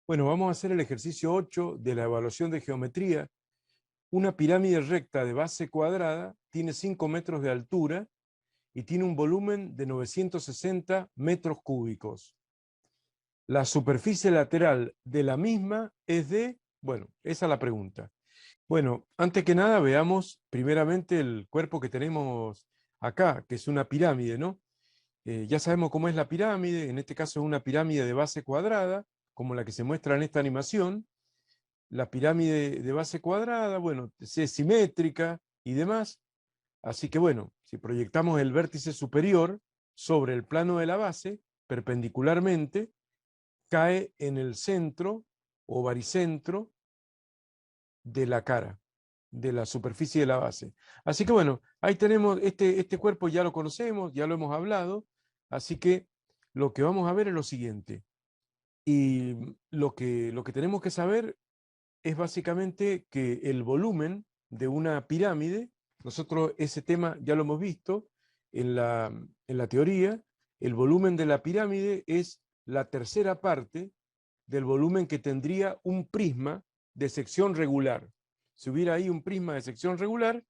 Bueno, vamos a hacer el ejercicio 8 de la evaluación de geometría. Una pirámide recta de base cuadrada tiene 5 metros de altura y tiene un volumen de 960 metros cúbicos. La superficie lateral de la misma es de, bueno, esa es la pregunta. Bueno, antes que nada veamos primeramente el cuerpo que tenemos acá, que es una pirámide, ¿no? Ya sabemos cómo es la pirámide, en este caso es una pirámide de base cuadrada, como la que se muestra en esta animación. La pirámide de base cuadrada, bueno, es simétrica y demás. Así que bueno, si proyectamos el vértice superior sobre el plano de la base, perpendicularmente, cae en el centro o baricentro de la cara, de la superficie de la base. Así que bueno, ahí tenemos este cuerpo, ya lo conocemos, ya lo hemos hablado, así que lo que vamos a ver es lo siguiente. Y lo que tenemos que saber es básicamente que el volumen de una pirámide, nosotros ese tema ya lo hemos visto en la teoría, el volumen de la pirámide es la tercera parte del volumen que tendría un prisma de sección regular. Si hubiera ahí un prisma de sección regular,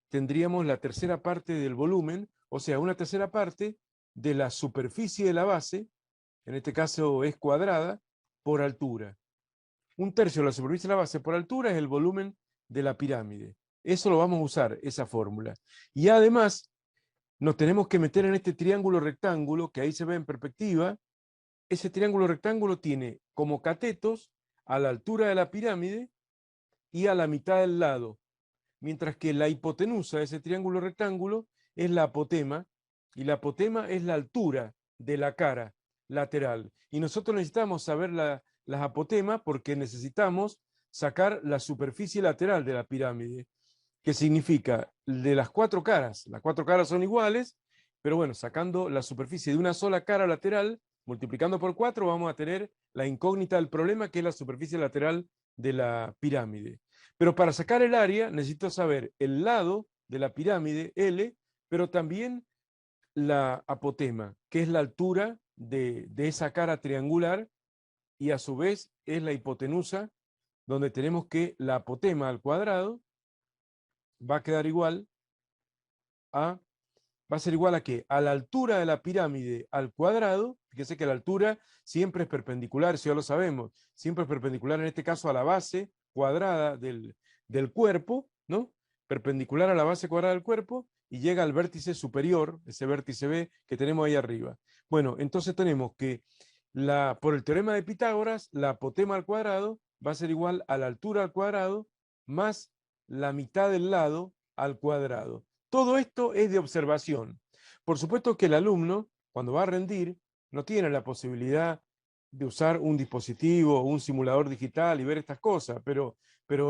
tendríamos la tercera parte del volumen, o sea, una tercera parte de la superficie de la base, en este caso es cuadrada, por altura. Un tercio de la superficie de la base por altura es el volumen de la pirámide. Eso lo vamos a usar, esa fórmula. Y además, nos tenemos que meter en este triángulo rectángulo, que ahí se ve en perspectiva. Ese triángulo rectángulo tiene como catetos a la altura de la pirámide y a la mitad del lado, mientras que la hipotenusa de ese triángulo rectángulo es la apotema, y la apotema es la altura de la cara lateral. Y nosotros necesitamos saber las apotemas porque necesitamos sacar la superficie lateral de la pirámide, que significa de las cuatro caras son iguales, pero bueno, sacando la superficie de una sola cara lateral, multiplicando por 4, vamos a tener la incógnita del problema, que es la superficie lateral de la pirámide. Pero para sacar el área necesito saber el lado de la pirámide, L, pero también la apotema, que es la altura de esa cara triangular, y a su vez es la hipotenusa, donde tenemos que la apotema al cuadrado va a quedar igual a, va a ser igual a qué? A la altura de la pirámide al cuadrado. Fíjese que la altura siempre es perpendicular, eso ya lo sabemos, siempre es perpendicular en este caso a la base cuadrada del cuerpo, ¿no? Perpendicular a la base cuadrada del cuerpo y llega al vértice superior, ese vértice B que tenemos ahí arriba. Bueno, entonces tenemos que por el teorema de Pitágoras, la apotema al cuadrado va a ser igual a la altura al cuadrado más la mitad del lado al cuadrado. Todo esto es de observación. Por supuesto que el alumno, cuando va a rendir, no tiene la posibilidad de usar un dispositivo o un simulador digital y ver estas cosas, pero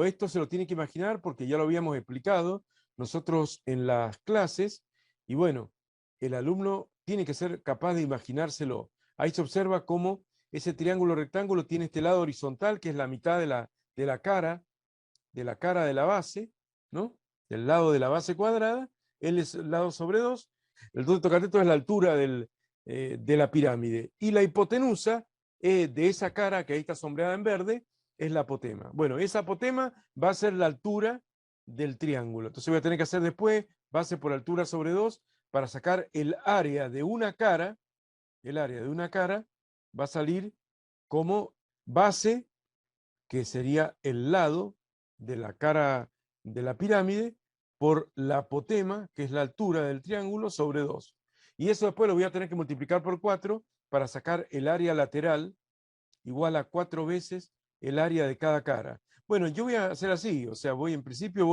esto se lo tiene que imaginar porque ya lo habíamos explicado nosotros en las clases, y bueno, el alumno tiene que ser capaz de imaginárselo. Ahí se observa cómo ese triángulo rectángulo tiene este lado horizontal, que es la mitad de la cara, de la cara de la base, ¿no? Del lado de la base cuadrada, L es el lado sobre 2, el otro cateto es la altura de la pirámide, y la hipotenusa de esa cara que ahí está sombreada en verde es la apotema. Bueno, esa apotema va a ser la altura del triángulo. Entonces voy a tener que hacer después base por altura sobre 2 para sacar el área de una cara. El área de una cara va a salir como base, que sería el lado de la cara de la pirámide, por la apotema, que es la altura del triángulo, sobre 2. Y eso después lo voy a tener que multiplicar por 4 para sacar el área lateral, igual a 4 veces el área de cada cara. Bueno, yo voy a hacer así, o sea, en principio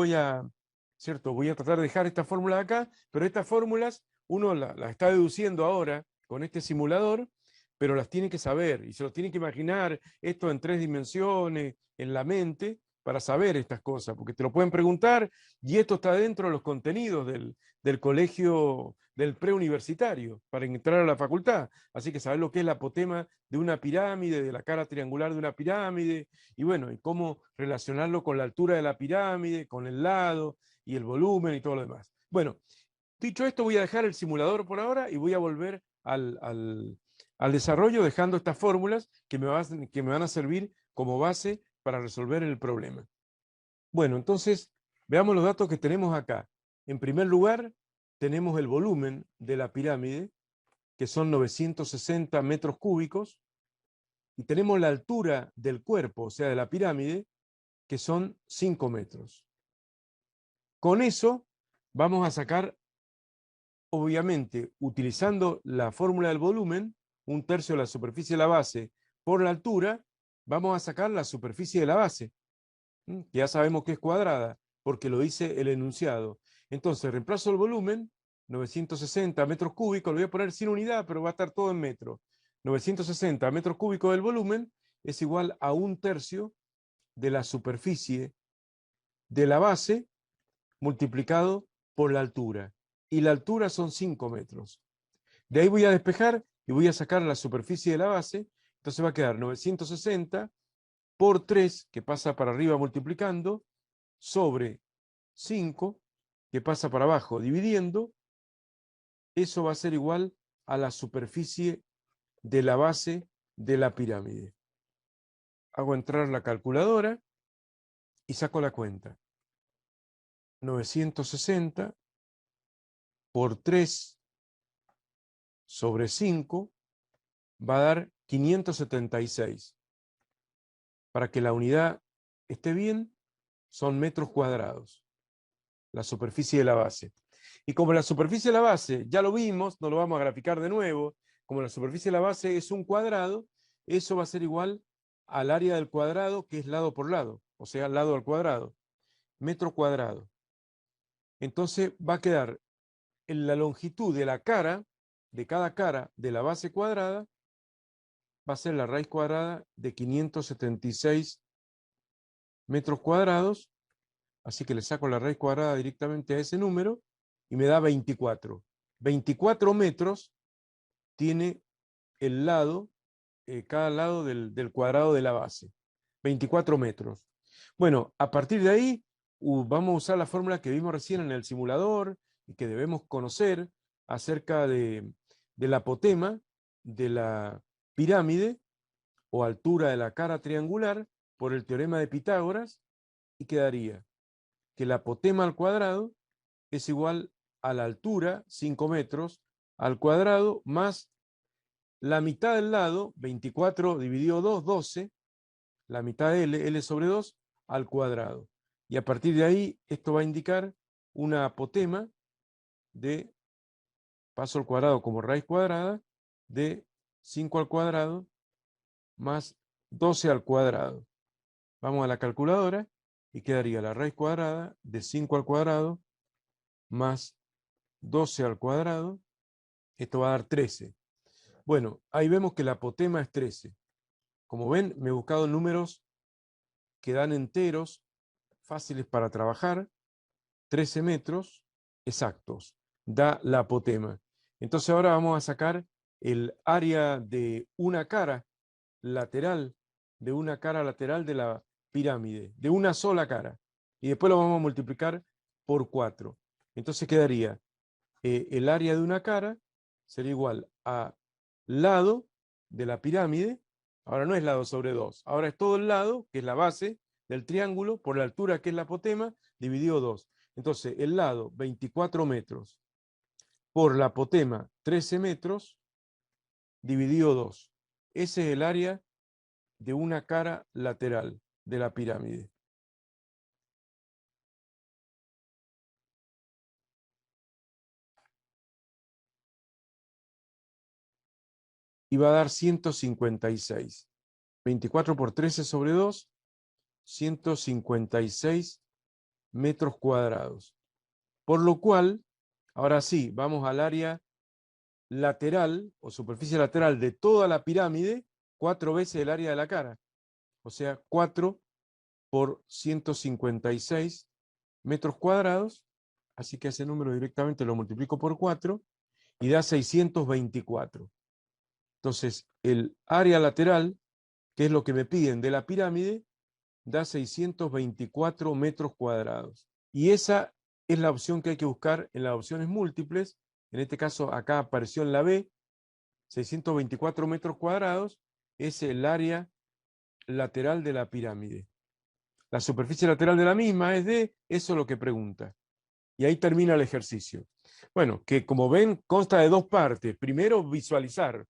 ¿cierto? Voy a tratar de dejar esta fórmula acá, pero estas fórmulas uno las está deduciendo ahora con este simulador, pero las tiene que saber y se lo tiene que imaginar esto en 3 dimensiones, en la mente, para saber estas cosas, porque te lo pueden preguntar y esto está dentro de los contenidos del colegio, del preuniversitario, para entrar a la facultad. Así que saber lo que es la apotema de una pirámide, de la cara triangular de una pirámide, y bueno, y cómo relacionarlo con la altura de la pirámide, con el lado y el volumen y todo lo demás. Bueno, dicho esto, voy a dejar el simulador por ahora y voy a volver al desarrollo dejando estas fórmulas que me van a servir como base para resolver el problema. Bueno, entonces veamos los datos que tenemos acá. En primer lugar, tenemos el volumen de la pirámide, que son 960 metros cúbicos, y tenemos la altura del cuerpo, o sea, de la pirámide, que son 5 metros. Con eso vamos a sacar, obviamente, utilizando la fórmula del volumen, 1/3 de la superficie de la base por la altura, vamos a sacar la superficie de la base, que ya sabemos que es cuadrada, porque lo dice el enunciado. Entonces, reemplazo el volumen, 960 metros cúbicos, lo voy a poner sin unidad, pero va a estar todo en metros. 960 metros cúbicos del volumen es igual a 1/3 de la superficie de la base multiplicado por la altura. Y la altura son 5 metros. De ahí voy a despejar y voy a sacar la superficie de la base. Entonces va a quedar 960 por 3, que pasa para arriba multiplicando, sobre 5, que pasa para abajo dividiendo. Eso va a ser igual a la superficie de la base de la pirámide. Hago entrar la calculadora y saco la cuenta. 960 por 3 sobre 5 va a dar 576. Para que la unidad esté bien, son metros cuadrados, la superficie de la base. Y como la superficie de la base, ya lo vimos, no lo vamos a graficar de nuevo, como la superficie de la base es un cuadrado, eso va a ser igual al área del cuadrado, que es lado por lado, o sea, lado al cuadrado, metro cuadrado. Entonces va a quedar en la longitud de la cara, de cada cara de la base cuadrada, va a ser la raíz cuadrada de 576 metros cuadrados, así que le saco la raíz cuadrada directamente a ese número y me da 24. 24 metros tiene el lado, cada lado del cuadrado de la base. 24 metros. Bueno, a partir de ahí vamos a usar la fórmula que vimos recién en el simulador y que debemos conocer acerca del apotema de la pirámide o altura de la cara triangular por el teorema de Pitágoras, y quedaría que el apotema al cuadrado es igual a la altura, 5 metros, al cuadrado, más la mitad del lado, 24 dividido 2, 12, la mitad de L sobre 2, al cuadrado. Y a partir de ahí, esto va a indicar una apotema de, paso al cuadrado como raíz cuadrada, de 5 al cuadrado más 12 al cuadrado. Vamos a la calculadora y quedaría la raíz cuadrada de 5 al cuadrado más 12 al cuadrado. Esto va a dar 13. Bueno, ahí vemos que la apotema es 13. Como ven, me he buscado números que dan enteros fáciles para trabajar. 13 metros exactos da la apotema. Entonces ahora vamos a sacar el área de una cara lateral, de la pirámide, de una sola cara. Y después lo vamos a multiplicar por 4. Entonces quedaría el área de una cara sería igual a lado de la pirámide. Ahora no es lado sobre 2, ahora es todo el lado, que es la base del triángulo, por la altura, que es la apotema, dividido 2. Entonces, el lado, 24 metros, por la apotema, 13 metros, dividido 2. Ese es el área de una cara lateral de la pirámide. Y va a dar 156. 24 por 13 sobre 2, 156 metros cuadrados. Por lo cual, ahora sí, vamos al área lateral o superficie lateral de toda la pirámide, 4 veces el área de la cara. O sea, 4 por 156 metros cuadrados. Así que ese número directamente lo multiplico por 4 y da 624. Entonces, el área lateral, que es lo que me piden de la pirámide, da 624 metros cuadrados. Y esa es la opción que hay que buscar en las opciones múltiples. En este caso, acá apareció en la B, 624 metros cuadrados es el área lateral de la pirámide. La superficie lateral de la misma es de, eso es lo que pregunta. Y ahí termina el ejercicio. Bueno, que como ven consta de dos partes. Primero, visualizar.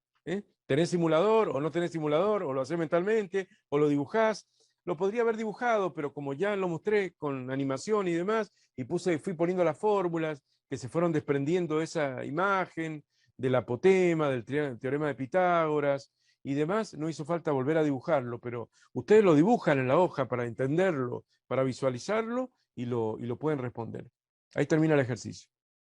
¿Tenés simulador o no tenés simulador? ¿O lo hacés mentalmente? ¿O lo dibujás? Lo podría haber dibujado, pero como ya lo mostré con animación y demás, y fui poniendo las fórmulas que se fueron desprendiendo de esa imagen, del apotema, del teorema de Pitágoras y demás, no hizo falta volver a dibujarlo, pero ustedes lo dibujan en la hoja para entenderlo, para visualizarlo y lo pueden responder. Ahí termina el ejercicio.